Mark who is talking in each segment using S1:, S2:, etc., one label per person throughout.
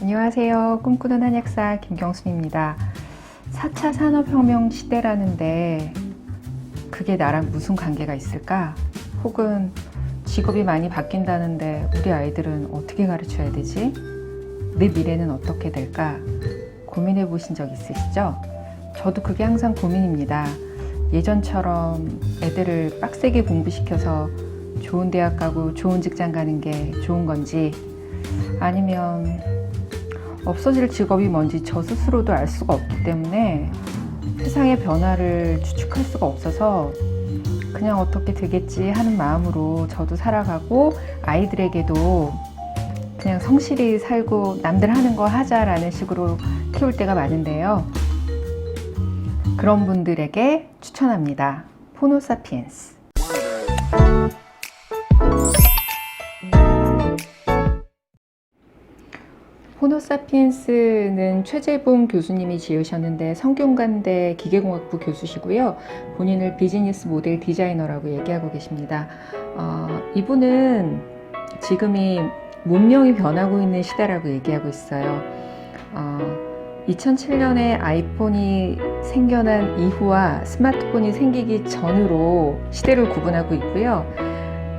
S1: 안녕하세요. 꿈꾸는 한약사 김경순입니다. 4차 산업혁명 시대라는데 그게 나랑 무슨 관계가 있을까? 혹은 직업이 많이 바뀐다는데 우리 아이들은 어떻게 가르쳐야 되지? 내 미래는 어떻게 될까? 고민해 보신 적 있으시죠? 저도 그게 항상 고민입니다. 예전처럼 애들을 빡세게 공부시켜서 좋은 대학 가고 좋은 직장 가는 게 좋은 건지, 아니면 없어질 직업이 뭔지 저 스스로도 알 수가 없기 때문에 세상의 변화를 추측할 수가 없어서 그냥 어떻게 되겠지 하는 마음으로 저도 살아가고, 아이들에게도 그냥 성실히 살고 남들 하는 거 하자라는 식으로 키울 때가 많은데요. 그런 분들에게 추천합니다. 호모사피엔스. 호모사피엔스는 최재봉 교수님이 지으셨는데 성균관대 기계공학부 교수시고요. 본인을 비즈니스 모델 디자이너라고 얘기하고 계십니다. 이분은 지금이 문명이 변하고 있는 시대라고 얘기하고 있어요. 2007년에 아이폰이 생겨난 이후와 스마트폰이 생기기 전으로 시대를 구분하고 있고요.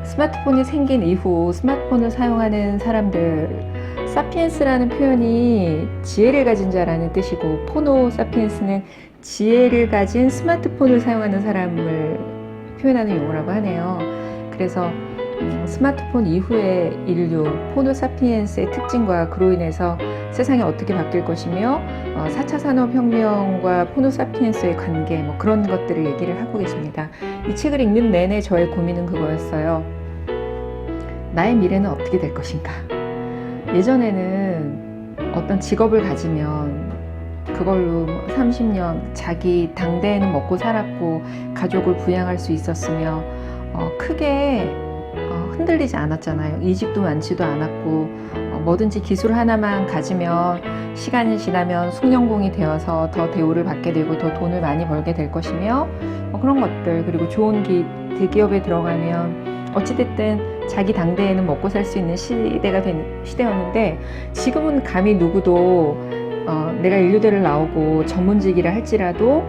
S1: 스마트폰이 생긴 이후 스마트폰을 사용하는 사람들, 사피엔스라는 표현이 지혜를 가진 자라는 뜻이고, 포노 사피엔스는 지혜를 가진 스마트폰을 사용하는 사람을 표현하는 용어라고 하네요. 그래서 스마트폰 이후의 인류, 포노 사피엔스의 특징과 그로 인해서 세상이 어떻게 바뀔 것이며 4차 산업혁명과 포노 사피엔스의 관계, 그런 것들을 얘기를 하고 계십니다. 이 책을 읽는 내내 저의 고민은 그거였어요. 나의 미래는 어떻게 될 것인가? 예전에는 어떤 직업을 가지면 그걸로 30년 자기 당대에는 먹고 살았고 가족을 부양할 수 있었으며 크게 흔들리지 않았잖아요. 이직도 많지도 않았고 뭐든지 기술 하나만 가지면 시간이 지나면 숙련공이 되어서 더 대우를 받게 되고 더 돈을 많이 벌게 될 것이며 그런 것들, 그리고 좋은 대기업에 들어가면 어찌됐든 자기 당대에는 먹고 살 수 있는 시대였는데, 지금은 감히 누구도 내가 인류대를 나오고 전문직이라 할지라도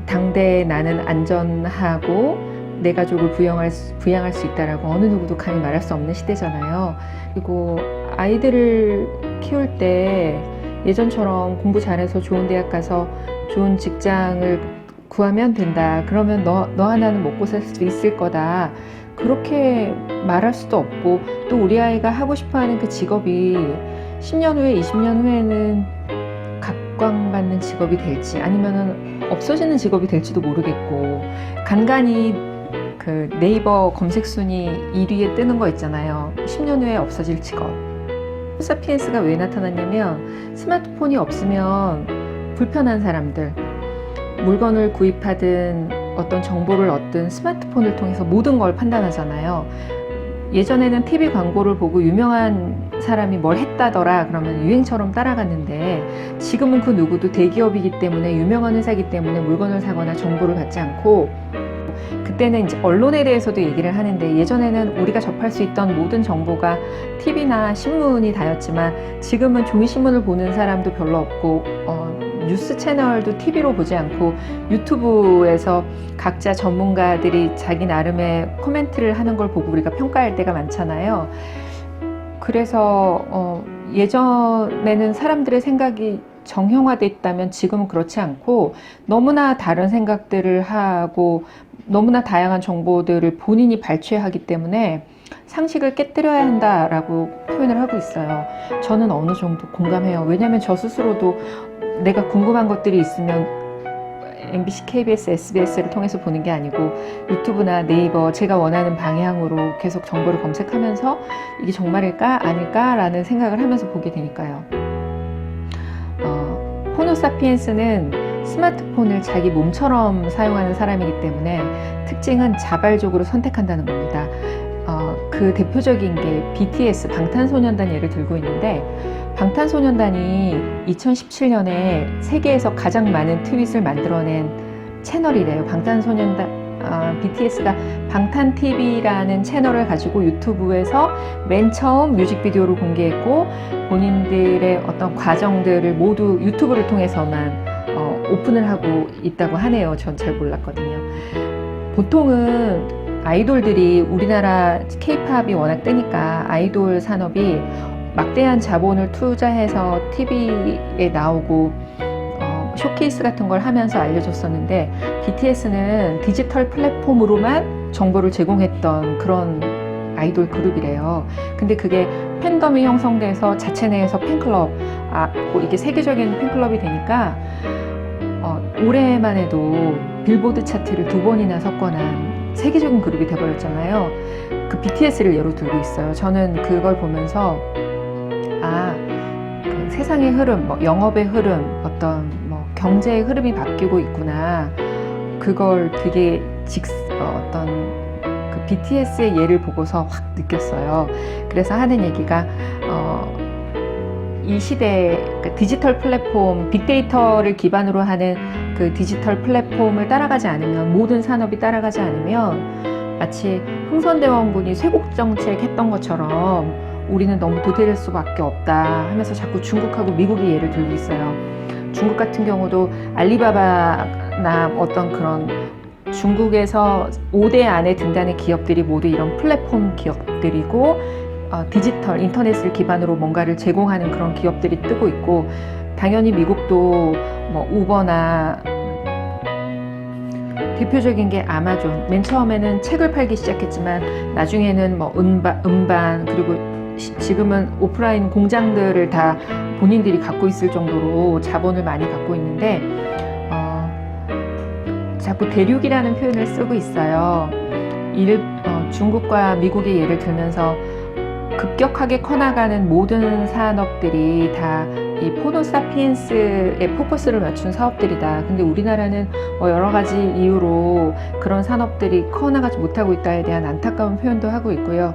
S1: 당대에 나는 안전하고 내 가족을 부양할 수 있다라고 어느 누구도 감히 말할 수 없는 시대잖아요. 그리고 아이들을 키울 때 예전처럼 공부 잘해서 좋은 대학 가서 좋은 직장을 구하면 된다, 그러면 너 하나는 먹고 살 수 있을 거다, 그렇게 말할 수도 없고, 또 우리 아이가 하고 싶어하는 그 직업이 10년 후에 20년 후에는 각광받는 직업이 될지 아니면 없어지는 직업이 될지도 모르겠고, 간간히 그 네이버 검색 순위 1위에 뜨는 거 있잖아요. 10년 후에 없어질 직업. 사피엔스가 왜 나타났냐면, 스마트폰이 없으면 불편한 사람들, 물건을 구입하든 어떤 정보를 얻든 스마트폰을 통해서 모든 걸 판단하잖아요. 예전에는 TV 광고를 보고 유명한 사람이 뭘 했다더라 그러면 유행처럼 따라갔는데, 지금은 그 누구도 대기업이기 때문에, 유명한 회사이기 때문에 물건을 사거나 정보를 받지 않고, 그때는 이제 언론에 대해서도 얘기를 하는데, 예전에는 우리가 접할 수 있던 모든 정보가 TV나 신문이 다였지만 지금은 종이신문을 보는 사람도 별로 없고, 뉴스 채널도 TV로 보지 않고 유튜브에서 각자 전문가들이 자기 나름의 코멘트를 하는 걸 보고 우리가 평가할 때가 많잖아요. 그래서 예전에는 사람들의 생각이 정형화돼 있다면 지금은 그렇지 않고, 너무나 다른 생각들을 하고 너무나 다양한 정보들을 본인이 발췌하기 때문에 상식을 깨뜨려야 한다라고 표현을 하고 있어요. 저는 어느 정도 공감해요. 왜냐하면 저 스스로도 내가 궁금한 것들이 있으면 MBC, KBS, SBS를 통해서 보는 게 아니고 유튜브나 네이버, 제가 원하는 방향으로 계속 정보를 검색하면서 이게 정말일까 아닐까라는 생각을 하면서 보게 되니까요. 호모사피엔스는 스마트폰을 자기 몸처럼 사용하는 사람이기 때문에 특징은 자발적으로 선택한다는 겁니다. 그 대표적인 게 BTS, 방탄소년단 예를 들고 있는데, 방탄소년단이 2017년에 세계에서 가장 많은 트윗을 만들어낸 채널이래요. 방탄소년단 BTS가 방탄TV라는 채널을 가지고 유튜브에서 맨 처음 뮤직비디오를 공개했고 본인들의 어떤 과정들을 모두 유튜브를 통해서만 오픈을 하고 있다고 하네요. 전 잘 몰랐거든요. 보통은 아이돌들이 우리나라 K-팝이 워낙 뜨니까 아이돌 산업이 막대한 자본을 투자해서 TV에 나오고 쇼케이스 같은 걸 하면서 알려줬었는데 BTS는 디지털 플랫폼으로만 정보를 제공했던 그런 아이돌 그룹이래요. 근데 그게 팬덤이 형성돼서 자체 내에서 팬클럽, 이게 세계적인 팬클럽이 되니까 올해만 해도 빌보드 차트를 2번이나 석권한 세계적인 그룹이 돼버렸잖아요. 그 BTS를 예로 들고 있어요. 저는 그걸 보면서 그 세상의 흐름, 영업의 흐름, 어떤 경제의 흐름이 바뀌고 있구나. 그걸 되게 어떤 그 BTS의 예를 보고서 확 느꼈어요. 그래서 하는 얘기가 이 시대 디지털 플랫폼, 빅데이터를 기반으로 하는 그 디지털 플랫폼을 따라가지 않으면, 모든 산업이 따라가지 않으면 마치 흥선대원군이 쇄국정책 했던 것처럼 우리는 너무 도태될 수밖에 없다 하면서 자꾸 중국하고 미국이 예를 들고 있어요. 중국 같은 경우도 알리바바나 어떤 그런 중국에서 5대 안에 든다는 기업들이 모두 이런 플랫폼 기업들이고 디지털, 인터넷을 기반으로 뭔가를 제공하는 그런 기업들이 뜨고 있고, 당연히 미국도 우버나 대표적인 게 아마존. 맨 처음에는 책을 팔기 시작했지만 나중에는 음반, 그리고 지금은 오프라인 공장들을 다 본인들이 갖고 있을 정도로 자본을 많이 갖고 있는데 자꾸 대륙이라는 표현을 쓰고 있어요. 중국과 미국의 예를 들면서 급격하게 커나가는 모든 산업들이 다 이 포노사피엔스에 포커스를 맞춘 사업들이다. 근데 우리나라는 여러 가지 이유로 그런 산업들이 커나가지 못하고 있다에 대한 안타까운 표현도 하고 있고요.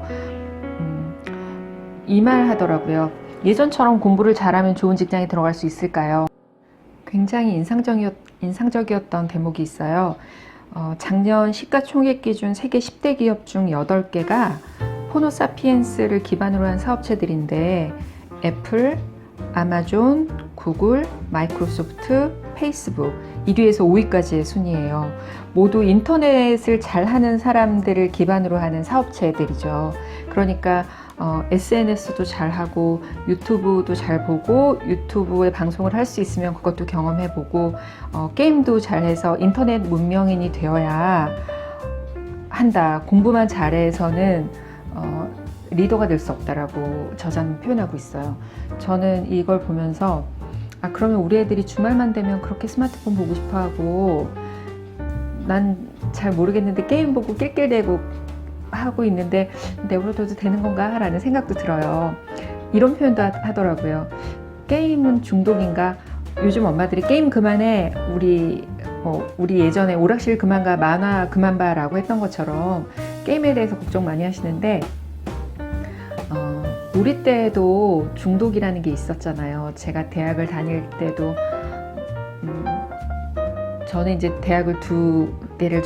S1: 이 말 하더라고요. 예전처럼 공부를 잘하면 좋은 직장에 들어갈 수 있을까요? 굉장히 인상적이었던 대목이 있어요. 작년 시가총액 기준 세계 10대 기업 중 8개가 호노사피엔스를 기반으로 한 사업체들인데 애플, 아마존, 구글, 마이크로소프트, 페이스북 1위에서 5위까지의 순위예요. 모두 인터넷을 잘하는 사람들을 기반으로 하는 사업체들이죠. 그러니까 SNS도 잘하고 유튜브도 잘 보고 유튜브에 방송을 할 수 있으면 그것도 경험해보고 게임도 잘해서 인터넷 문명인이 되어야 한다. 공부만 잘해서는 리더가 될 수 없다라고 저자는 표현하고 있어요. 저는 이걸 보면서 그러면 우리 애들이 주말만 되면 그렇게 스마트폰 보고 싶어하고 난 잘 모르겠는데 게임 보고 낄낄대고 하고 있는데 내버려둬도 되는 건가? 라는 생각도 들어요. 이런 표현도 하더라고요. 게임은 중독인가? 요즘 엄마들이 게임 그만해. 우리 예전에 오락실 그만 가, 만화 그만 봐 라고 했던 것처럼 게임에 대해서 걱정 많이 하시는데 우리 때도 중독이라는 게 있었잖아요. 제가 대학을 다닐 때도 저는 이제 대학을 2개를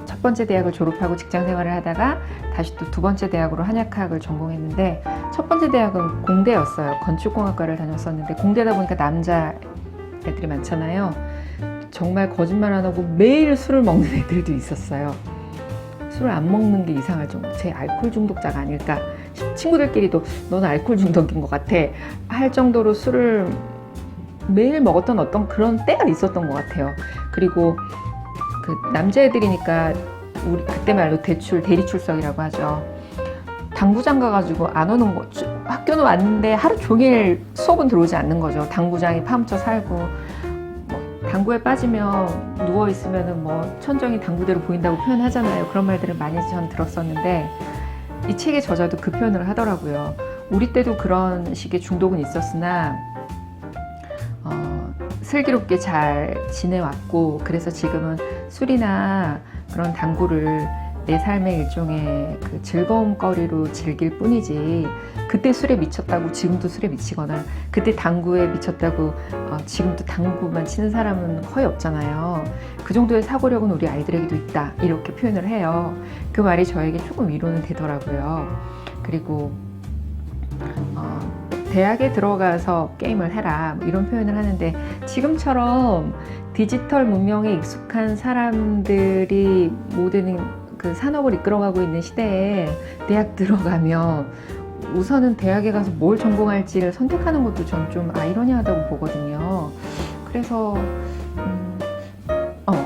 S1: 첫 번째 대학을 졸업하고 직장 생활을 하다가 다시 또 2번째 대학으로 한약학을 전공했는데 첫 번째 대학은 공대였어요. 건축공학과를 다녔었는데 공대다 보니까 남자 애들이 많잖아요. 정말 거짓말 안 하고 매일 술을 먹는 애들도 있었어요. 술을 안 먹는 게 이상할 정도. 제 알코올 중독자가 아닐까. 친구들끼리도 너는 알코올 중독인 것 같아 할 정도로 술을 매일 먹었던 어떤 그런 때가 있었던 것 같아요. 그리고 그 남자애들이니까 우리 그때 말로 대리출석이라고 하죠. 당구장 가가지고 안 오는 거, 학교는 왔는데 하루 종일 수업은 들어오지 않는 거죠. 당구장에 파묻혀 살고 당구에 빠지면 누워있으면 천정이 당구대로 보인다고 표현하잖아요. 그런 말들을 많이 전 들었었는데 이 책의 저자도 그 표현을 하더라고요. 우리 때도 그런 식의 중독은 있었으나 슬기롭게 잘 지내왔고 그래서 지금은 술이나 그런 당구를 내 삶의 일종의 그 즐거움거리로 즐길 뿐이지, 그때 술에 미쳤다고 지금도 술에 미치거나 그때 당구에 미쳤다고 지금도 당구만 치는 사람은 거의 없잖아요. 그 정도의 사고력은 우리 아이들에게도 있다, 이렇게 표현을 해요. 그 말이 저에게 조금 위로는 되더라고요. 그리고 대학에 들어가서 게임을 해라, 이런 표현을 하는데, 지금처럼 디지털 문명에 익숙한 사람들이 모든 그 산업을 이끌어가고 있는 시대에 대학 들어가면 우선은 대학에 가서 뭘 전공할지를 선택하는 것도 전 좀 아이러니하다고 보거든요. 그래서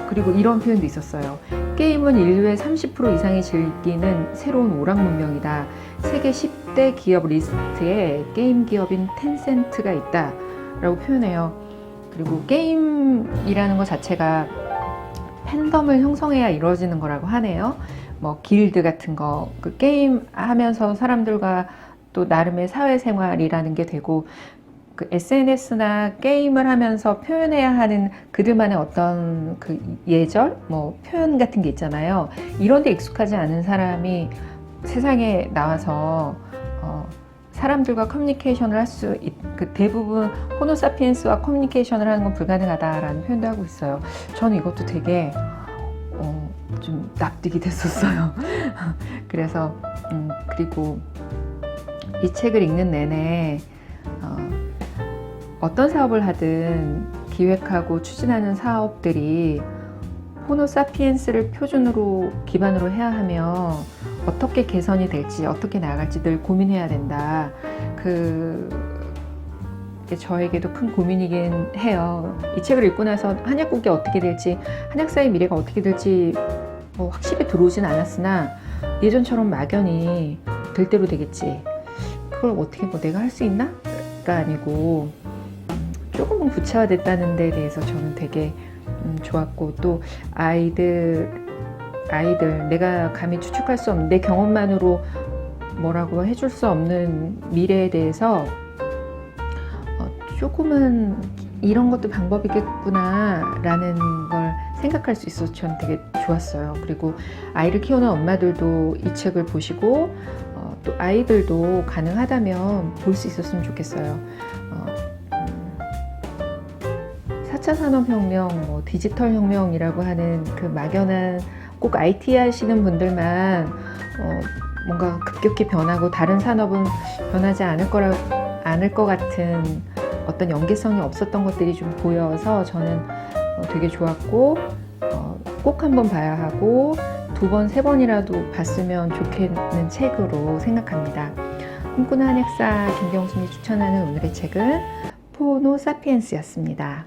S1: 그리고 이런 표현도 있었어요. 게임은 인류의 30% 이상이 즐기는 새로운 오락 문명이다. 세계 10대 기업 리스트에 게임 기업인 텐센트가 있다 라고 표현해요. 그리고 게임이라는 것 자체가 팬덤을 형성해야 이루어지는 거라고 하네요. 뭐 길드 같은 거, 그 게임 하면서 사람들과 또 나름의 사회생활이라는 게 되고, 그 SNS나 게임을 하면서 표현해야 하는 그들만의 어떤 그 예절, 뭐 표현 같은 게 있잖아요. 이런 데 익숙하지 않은 사람이 세상에 나와서 사람들과 커뮤니케이션을 할 수 그 대부분 호모사피엔스와 커뮤니케이션을 하는 건 불가능하다라는 표현도 하고 있어요. 저는 이것도 되게 좀 납득이 됐었어요. 그래서 그리고 이 책을 읽는 내내 어떤 사업을 하든 기획하고 추진하는 사업들이 호모사피엔스를 표준으로 기반으로 해야 하며 어떻게 개선이 될지, 어떻게 나아갈지 늘 고민해야 된다. 그게 저에게도 큰 고민이긴 해요. 이 책을 읽고 나서 한약국이 어떻게 될지, 한약사의 미래가 어떻게 될지 뭐 확실히 들어오진 않았으나, 예전처럼 막연히 될 대로 되겠지, 그걸 어떻게 뭐 내가 할 수 있나? 가 아니고 조금은 구체화됐다는 데 대해서 저는 되게 좋았고, 또 아이들 내가 감히 추측할 수 없는, 내 경험만으로 뭐라고 해줄 수 없는 미래에 대해서 조금은 이런 것도 방법이겠구나 라는 걸 생각할 수 있어서 저는 되게 좋았어요. 그리고 아이를 키우는 엄마들도 이 책을 보시고 또 아이들도 가능하다면 볼 수 있었으면 좋겠어요. 4차 산업혁명, 뭐 디지털 혁명이라고 하는 그 막연한, 꼭 IT 하시는 분들만 뭔가 급격히 변하고 다른 산업은 변하지 않을 것 같은 어떤 연계성이 없었던 것들이 좀 보여서 저는 되게 좋았고, 꼭 한번 봐야 하고 2번, 3번이라도 봤으면 좋겠는 책으로 생각합니다. 꿈꾸는 한약사 김경순이 추천하는 오늘의 책은 호모사피엔스였습니다.